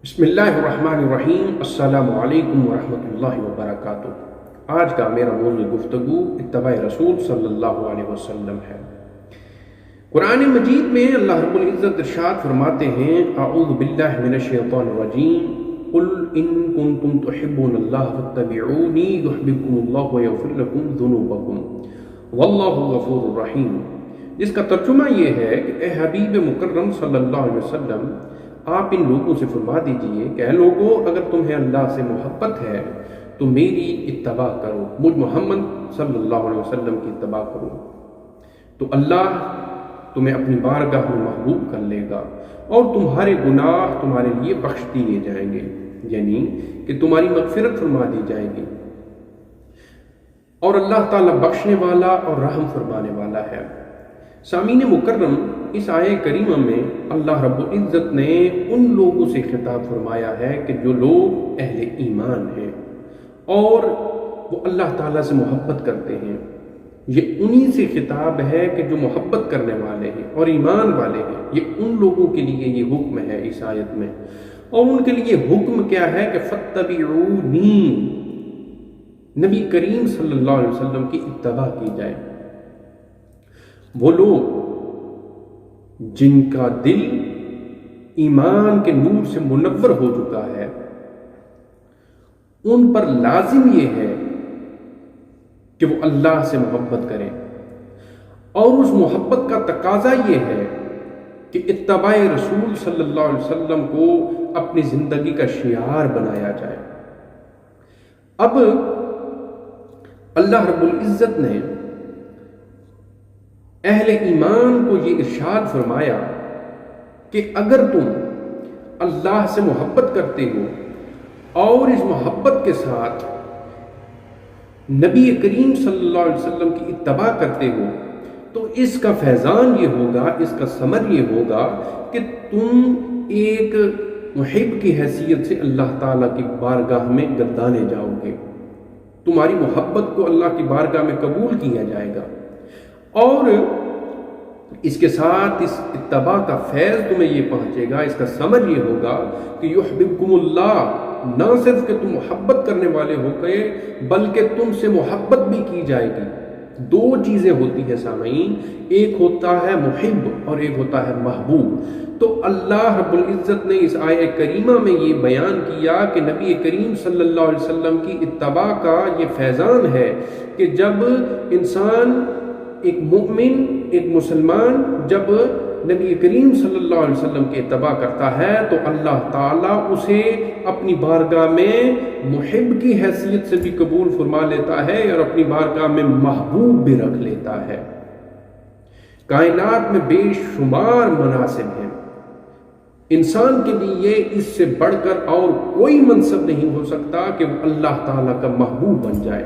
بسم اللہ الرحمن الرحیم۔ السلام علیکم ورحمۃ اللہ وبرکاتہ۔ آج کا میرا موضوع گفتگو اتباع رسول صلی اللہ علیہ وسلم ہے۔ قرآن مجید میں اللہ رب العزت ارشاد فرماتے ہیں، اعوذ باللہ من الشیطان الرجیم، قل ان کنتم تحبون اللہ فاتبعونی یحببکم اللہ ویغفر لکم ذنوبکم واللہ غفور الرحیم، جس کا ترجمہ یہ ہے کہ اے حبیب مکرم صلی اللہ علیہ وسلم، آپ ان لوگوں سے فرما دیجئے کہ اے لوگوں، اگر تمہیں اللہ سے محبت ہے تو میری اتباع کرو، مجھ محمد صلی اللہ علیہ وسلم کی اتباع کرو، تو اللہ تمہیں اپنی بارگاہ میں محبوب کر لے گا اور تمہارے گناہ تمہارے لیے بخش دیے جائیں گے، یعنی کہ تمہاری مغفرت فرما دی جائے گی، اور اللہ تعالیٰ بخشنے والا اور رحم فرمانے والا ہے۔ سامعین مکرم، اس آیہ کریمہ میں اللہ رب العزت نے ان لوگوں سے خطاب فرمایا ہے کہ جو لوگ اہل ایمان ہیں اور وہ اللہ تعالیٰ سے محبت کرتے ہیں۔ یہ انہی سے خطاب ہے کہ جو محبت کرنے والے ہیں اور ایمان والے ہیں، یہ ان لوگوں کے لیے یہ حکم ہے اس آیت میں، اور ان کے لیے حکم کیا ہے کہ فاتبعونی، نبی کریم صلی اللہ علیہ وسلم کی اتباع کی جائے۔ وہ لوگ جن کا دل ایمان کے نور سے منور ہو چکا ہے، ان پر لازم یہ ہے کہ وہ اللہ سے محبت کریں، اور اس محبت کا تقاضا یہ ہے کہ اتباع رسول صلی اللہ علیہ وسلم کو اپنی زندگی کا شعار بنایا جائے۔ اب اللہ رب العزت نے اہل ایمان کو یہ ارشاد فرمایا کہ اگر تم اللہ سے محبت کرتے ہو اور اس محبت کے ساتھ نبی کریم صلی اللہ علیہ وسلم کی اتباع کرتے ہو تو اس کا فیضان یہ ہوگا، اس کا ثمر یہ ہوگا کہ تم ایک محب کی حیثیت سے اللہ تعالیٰ کی بارگاہ میں گردانے جاؤ گے، تمہاری محبت کو اللہ کی بارگاہ میں قبول کیا جائے گا، اور اس کے ساتھ اس اتباع کا فیض تمہیں یہ پہنچے گا، اس کا ثمر یہ ہوگا کہ یحببکم اللہ، نہ صرف کہ تم محبت کرنے والے ہو گئے بلکہ تم سے محبت بھی کی جائے گی۔ دو چیزیں ہوتی ہیں سامعین، ایک ہوتا ہے محب اور ایک ہوتا ہے محبوب۔ تو اللہ رب العزت نے اس آیہ کریمہ میں یہ بیان کیا کہ نبی کریم صلی اللہ علیہ وسلم کی اتباع کا یہ فیضان ہے کہ جب انسان، ایک مومن، ایک مسلمان جب نبی کریم صلی اللہ علیہ وسلم کی اتباع کرتا ہے تو اللہ تعالیٰ اسے اپنی بارگاہ میں محب کی حیثیت سے بھی قبول فرما لیتا ہے اور اپنی بارگاہ میں محبوب بھی رکھ لیتا ہے۔ کائنات میں بے شمار مناصب ہیں، انسان کے لیے اس سے بڑھ کر اور کوئی منصب نہیں ہو سکتا کہ وہ اللہ تعالیٰ کا محبوب بن جائے۔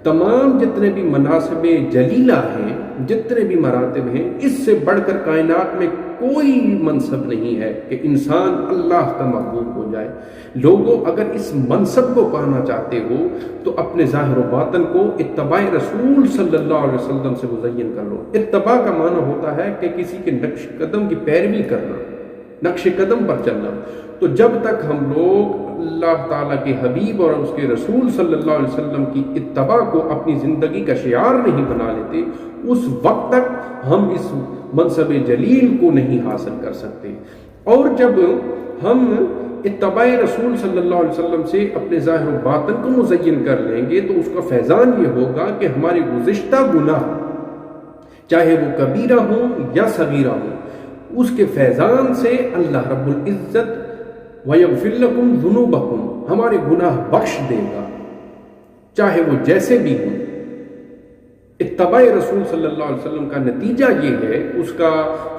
تمام جتنے بھی مناصب جلیلہ ہیں، جتنے بھی مراتب ہیں، اس سے بڑھ کر کائنات میں کوئی منصب نہیں ہے کہ انسان اللہ کا محبوب ہو جائے۔ لوگوں، اگر اس منصب کو پانا چاہتے ہو تو اپنے ظاہر و باطن کو اتباع رسول صلی اللہ علیہ وسلم سے مزین کر لو۔ اتباع کا معنی ہوتا ہے کہ کسی کے نقش قدم کی پیروی کرنا، نقش قدم پر چلنا۔ تو جب تک ہم لوگ اللہ تعالیٰ کے حبیب اور اس کے رسول صلی اللہ علیہ وسلم کی اتباع کو اپنی زندگی کا شعار نہیں بنا لیتے، اس وقت تک ہم اس منصب جلیل کو نہیں حاصل کر سکتے۔ اور جب ہم اتباع رسول صلی اللہ علیہ وسلم سے اپنے ظاہر و باطن کو مزین کر لیں گے تو اس کا فیضان یہ ہوگا کہ ہمارے گزشتہ گناہ، چاہے وہ کبیرہ ہوں یا صغیرہ ہوں، اس کے فیضان سے اللہ رب العزت وَيَغْفِرْ لَكُمْ ذُنُوبَكُمْ، ہمارے گناہ بخش دے گا، چاہے وہ جیسے بھی ہوں۔ اتباع رسول صلی اللہ علیہ وسلم کا نتیجہ یہ ہے، اس کا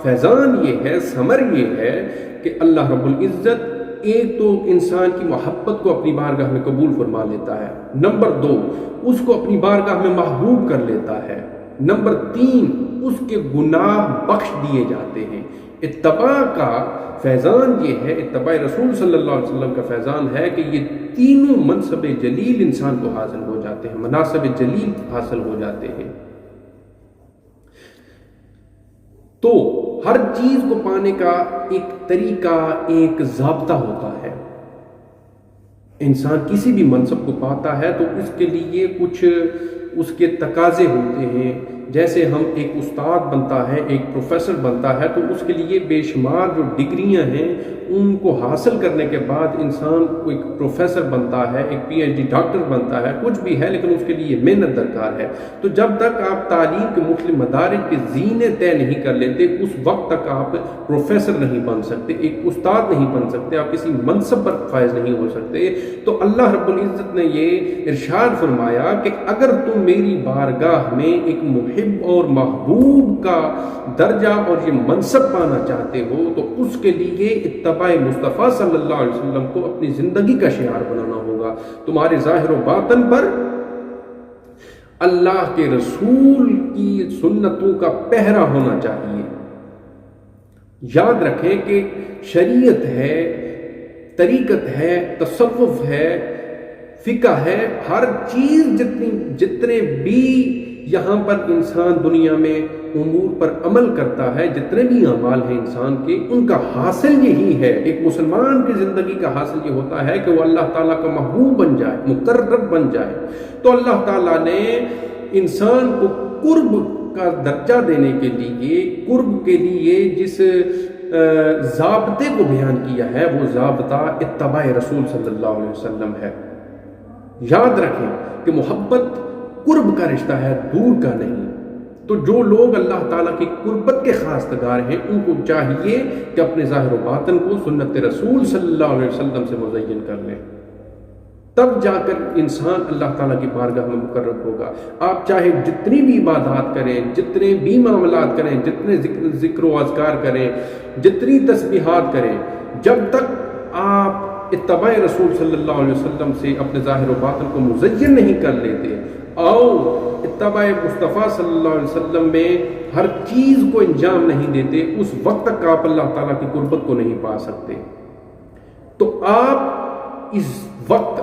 فیضان یہ ہے، ثمر یہ ہے کہ اللہ رب العزت ایک تو انسان کی محبت کو اپنی بارگاہ میں قبول فرما لیتا ہے، نمبر دو اس کو اپنی بارگاہ میں محبوب کر لیتا ہے، نمبر تین اس کے گناہ بخش دیے جاتے ہیں۔ اتباع کا فیضان یہ ہے، اتباع رسول صلی اللہ علیہ وسلم کا فیضان ہے کہ یہ تینوں منصب جلیل انسان کو حاصل ہو جاتے ہیں، مناصب جلیل حاصل ہو جاتے ہیں۔ تو ہر چیز کو پانے کا ایک طریقہ، ایک ضابطہ ہوتا ہے۔ انسان کسی بھی منصب کو پاتا ہے تو اس کے لیے کچھ اس کے تقاضے ہوتے ہیں. جیسے ہم ایک استاد بنتا ہے، ایک پروفیسر بنتا ہے، تو اس کے لیے بے شمار جو ڈگریاں ہیں ان کو حاصل کرنے کے بعد انسان ایک پروفیسر بنتا ہے، ایک پی ایچ ڈی ڈاکٹر بنتا ہے، کچھ بھی ہے، لیکن اس کے لیے محنت درکار ہے. تو جب تک آپ تعلیم کے مختلف مدارج کے زینے طے نہیں کر لیتے اس وقت تک آپ پروفیسر نہیں بن سکتے، ایک استاد نہیں بن سکتے، آپ کسی منصب پر فائز نہیں ہو سکتے. تو اللہ رب العزت نے یہ ارشاد فرمایا کہ اگر تم میری بارگاہ میں ایک محب اور محبوب کا درجہ اور یہ منصب پانا چاہتے ہو تو اس کے لیے اتباع مصطفیٰ صلی اللہ علیہ وسلم کو اپنی زندگی کا شعار بنانا ہوگا. تمہارے ظاہر و باطن پر اللہ کے رسول کی سنتوں کا پہرا ہونا چاہیے. یاد رکھیں کہ شریعت ہے، طریقت ہے، تصوف ہے، فقہ ہے، ہر چیز جتنے بھی یہاں پر انسان دنیا میں امور پر عمل کرتا ہے، جتنے بھی اعمال ہیں انسان کے، ان کا حاصل یہی ہے. ایک مسلمان کی زندگی کا حاصل یہ ہوتا ہے کہ وہ اللہ تعالیٰ کا محبوب بن جائے، مقرب بن جائے. تو اللہ تعالیٰ نے انسان کو قرب کا درجہ دینے کے لیے، قرب کے لیے جس ضابطے کو بیان کیا ہے وہ ضابطہ اتباع رسول صلی اللہ علیہ وسلم ہے. یاد رکھیں کہ محبت قرب کا رشتہ ہے، دور کا نہیں. تو جو لوگ اللہ تعالیٰ کی قربت کے خواستگار ہیں ان کو چاہیے کہ اپنے ظاہر و باطن کو سنت رسول صلی اللہ علیہ وسلم سے مزین کر لیں، تب جا کر انسان اللہ تعالیٰ کی بارگاہ میں مقرب ہوگا. آپ چاہے جتنی بھی عبادات کریں، جتنے بھی معاملات کریں، جتنے ذکر و اذکار کریں، جتنی تسبیحات کریں، جب تک آپ اتباع رسول صلی اللہ علیہ وسلم سے اپنے ظاہر و باطن کو مزین نہیں کر لیتے اور اتباع مصطفیٰ صلی اللہ علیہ وسلم میں ہر چیز کو انجام نہیں دیتے، اس وقت تک آپ اللہ تعالیٰ کی قربت کو نہیں پا سکتے. تو آپ اس وقت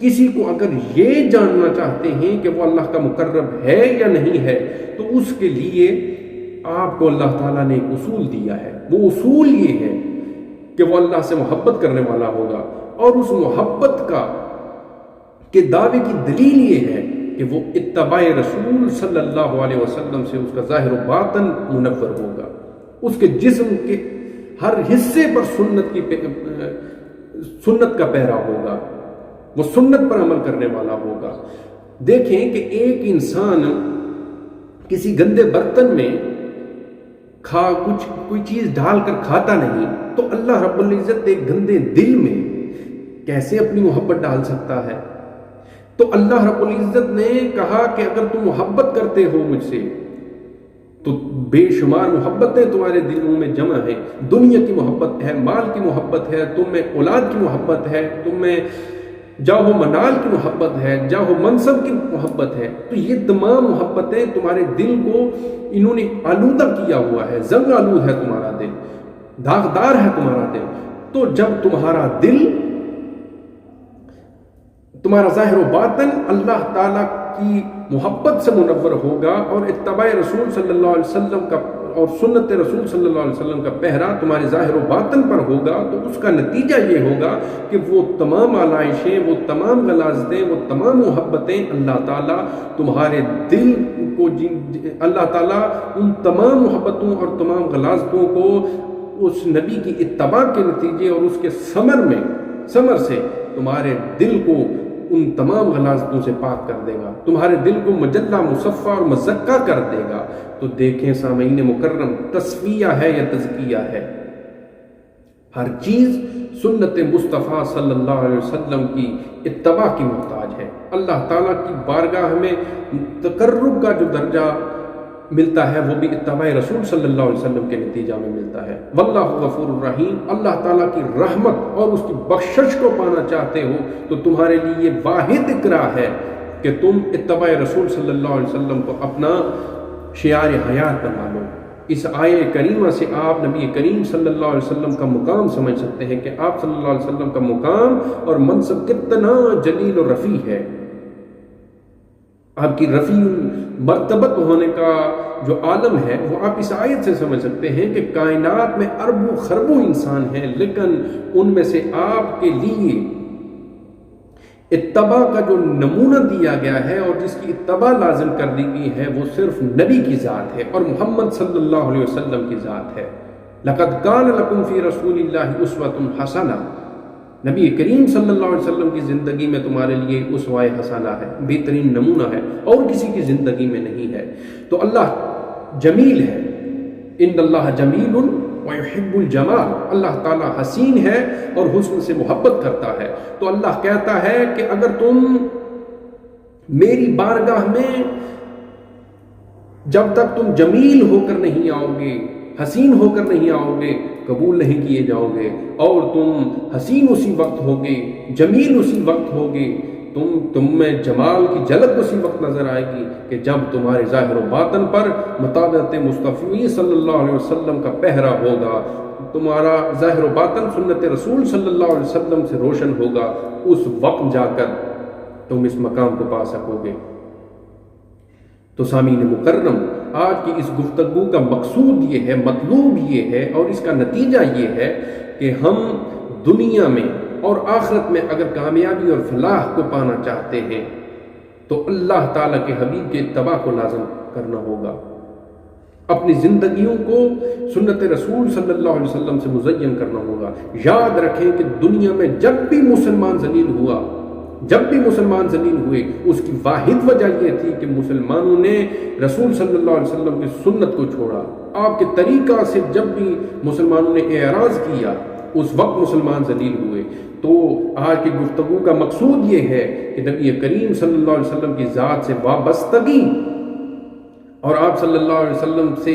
کسی کو اگر یہ جاننا چاہتے ہیں کہ وہ اللہ کا مقرب ہے یا نہیں ہے تو اس کے لیے آپ کو اللہ تعالیٰ نے ایک اصول دیا ہے. وہ اصول یہ ہے کہ وہ اللہ سے محبت کرنے والا ہوگا، اور اس محبت کے دعوے کی دلیل یہ ہے کہ وہ اتباع رسول صلی اللہ علیہ وسلم سے اس کا ظاہر و باطن منور ہوگا، اس کے جسم کے ہر حصے پر سنت کا پیرا ہوگا، وہ سنت پر عمل کرنے والا ہوگا. دیکھیں کہ ایک انسان کسی گندے برتن میں کوئی چیز ڈال کر کھاتا نہیں تو اللہ رب العزت ایک گندے دل میں کیسے اپنی محبت ڈال سکتا ہے؟ تو اللہ رب العزت نے کہا کہ اگر تم محبت کرتے ہو مجھ سے تو بے شمار محبتیں تمہارے دلوں میں جمع ہیں. دنیا کی محبت ہے، مال کی محبت ہے، تم میں اولاد کی محبت ہے، تم میں جاہ و منال کی محبت ہے، جاہ و منصب کی محبت ہے. تو یہ تمام محبتیں تمہارے دل کو انہوں نے آلودہ کیا ہوا ہے، زنگ آلود ہے تمہارا دل، داغدار ہے تمہارا دل. تو جب تمہارا دل، تمہارا ظاہر و باطن اللہ تعالیٰ کی محبت سے منور ہوگا اور اتباع رسول صلی اللہ علیہ وسلم کا اور سنت رسول صلی اللہ علیہ وسلم کا پہرا تمہارے ظاہر و باطن پر ہوگا، تو اس کا نتیجہ یہ ہوگا کہ وہ تمام علائشیں، وہ تمام غلاظتیں، وہ تمام محبتیں اللہ تعالیٰ تمہارے دل کو، اللہ تعالیٰ ان تمام محبتوں اور تمام غلاظتوں کو اس نبی کی اتباع کے نتیجے اور اس کے ثمر سے تمہارے دل کو ان تمام غلاظتوں سے پاک کر دے گا، تمہارے دل کو مجلہ مصفہ اور مزکہ کر دے گا. تو دیکھیں سامعین مکرم، تصفیہ ہے یا تزکیہ ہے؟ ہر چیز سنت مصطفیٰ صلی اللہ علیہ وسلم کی اتباع کی محتاج ہے. اللہ تعالیٰ کی بارگاہ میں تقرب کا جو درجہ ملتا ہے وہ بھی اتباع رسول صلی اللہ علیہ وسلم کے نتیجہ میں ملتا ہے. واللہ غفور الرحیم. اللہ تعالیٰ کی رحمت اور اس کی بخشش کو پانا چاہتے ہو تو تمہارے لیے واحد اقرا ہے کہ تم اتباع رسول صلی اللہ علیہ وسلم کو اپنا شعار حیات بنا لو. اس آیے کریمہ سے آپ نبی کریم صلی اللہ علیہ وسلم کا مقام سمجھ سکتے ہیں کہ آپ صلی اللہ علیہ وسلم کا مقام اور منصب کتنا جلیل و رفیع ہے. آپ کی رفیع مرتبت ہونے کا جو عالم ہے وہ آپ اس آیت سے سمجھ سکتے ہیں کہ کائنات میں اربوں خربوں انسان ہیں، لیکن ان میں سے آپ کے لیے اتباع کا جو نمونہ دیا گیا ہے اور جس کی اتباع لازم کر دی گئی ہے وہ صرف نبی کی ذات ہے اور محمد صلی اللہ علیہ وسلم کی ذات ہے۔ لَقَدْ كَانَ لَكُمْ فِي رَسُولِ اللَّهِ أُسْوَةٌ حَسَنَةٌ، نبی کریم صلی اللہ علیہ وسلم کی زندگی میں تمہارے لیے اسوہ حسنہ ہے، بہترین نمونہ ہے، اور کسی کی زندگی میں نہیں ہے۔ تو اللہ جمیل ہے، ان اللہ جمیل وَيُحِبُّ الْجَمَالَ، اللہ تعالیٰ حسین ہے اور حسن سے محبت کرتا ہے۔ تو اللہ کہتا ہے کہ اگر تم میری بارگاہ میں جب تک تم جمیل ہو کر نہیں آؤ گے، حسین ہو کر نہیں آؤ گے، قبول نہیں کیے جاؤ گے، اور تم حسین اسی وقت ہوگے، جمیل اسی وقت ہوگے، تم میں جمال کی جھلک اسی وقت نظر آئے گی کہ جب تمہارے ظاہر و باطن پر مطابقت مصطفی صلی اللہ علیہ وسلم کا پہرا ہوگا، تمہارا ظاہر و باطن سنت رسول صلی اللہ علیہ وسلم سے روشن ہوگا، اس وقت جا کر تم اس مقام کو پا سکو گے۔ تو سامعین مکرم، آج کی اس گفتگو کا مقصود یہ ہے، مطلوب یہ ہے، اور اس کا نتیجہ یہ ہے کہ ہم دنیا میں اور آخرت میں اگر کامیابی اور فلاح کو پانا چاہتے ہیں تو اللہ تعالیٰ کے حبیب کے اتباع کو لازم کرنا ہوگا، اپنی زندگیوں کو سنت رسول صلی اللہ علیہ وسلم سے مزین کرنا ہوگا۔ یاد رکھیں کہ دنیا میں جب بھی مسلمان ذلیل ہوا، جب بھی مسلمان ذلیل ہوئے، اس کی واحد وجہ یہ تھی کہ مسلمانوں نے رسول صلی اللہ علیہ وسلم کی سنت کو چھوڑا۔ آپ کے طریقہ سے جب بھی مسلمانوں نے اعراض کیا، اس وقت مسلمان ذلیل ہوئے۔ تو آج کی گفتگو کا مقصود یہ ہے کہ نبی کریم صلی اللہ علیہ وسلم کی ذات سے وابستگی اور آپ صلی اللہ علیہ وسلم سے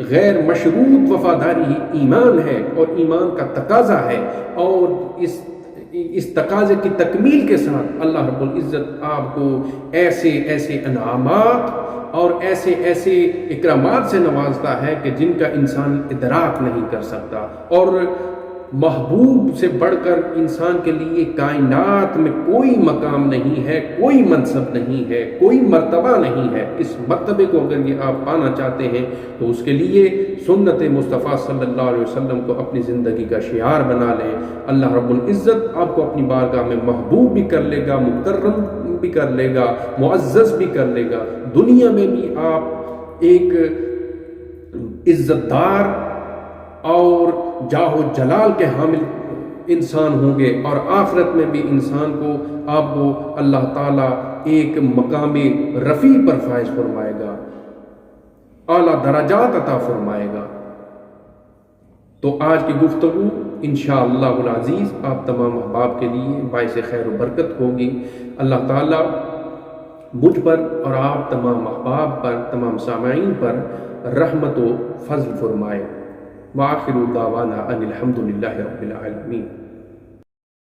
غیر مشروط وفاداری ہی ایمان ہے اور ایمان کا تقاضا ہے، اور اس تقاضے کی تکمیل کے ساتھ اللہ رب العزت آپ کو ایسے ایسے انعامات اور ایسے ایسے اکرامات سے نوازتا ہے کہ جن کا انسان ادراک نہیں کر سکتا۔ اور محبوب سے بڑھ کر انسان کے لیے کائنات میں کوئی مقام نہیں ہے، کوئی منصب نہیں ہے، کوئی مرتبہ نہیں ہے۔ اس مرتبے کو اگر یہ آپ پانا چاہتے ہیں تو اس کے لیے سنت مصطفیٰ صلی اللہ علیہ وسلم کو اپنی زندگی کا شعار بنا لیں۔ اللہ رب العزت آپ کو اپنی بارگاہ میں محبوب بھی کر لے گا، مکرم بھی کر لے گا، معزز بھی کر لے گا۔ دنیا میں بھی آپ ایک عزت دار اور جاہ و جلال کے حامل انسان ہوں گے، اور آخرت میں بھی انسان کو آپ کو اللہ تعالیٰ ایک مقام رفیع پر فائز فرمائے گا، اعلیٰ درجات عطا فرمائے گا۔ تو آج کی گفتگو انشاءاللہ العزیز آپ تمام احباب کے لیے باعث خیر و برکت ہوگی۔ اللہ تعالیٰ مجھ پر اور آپ تمام احباب پر، تمام سامعین پر رحمت و فضل فرمائے۔ وآخر دعوانا ان الحمد للہ رب العالمین۔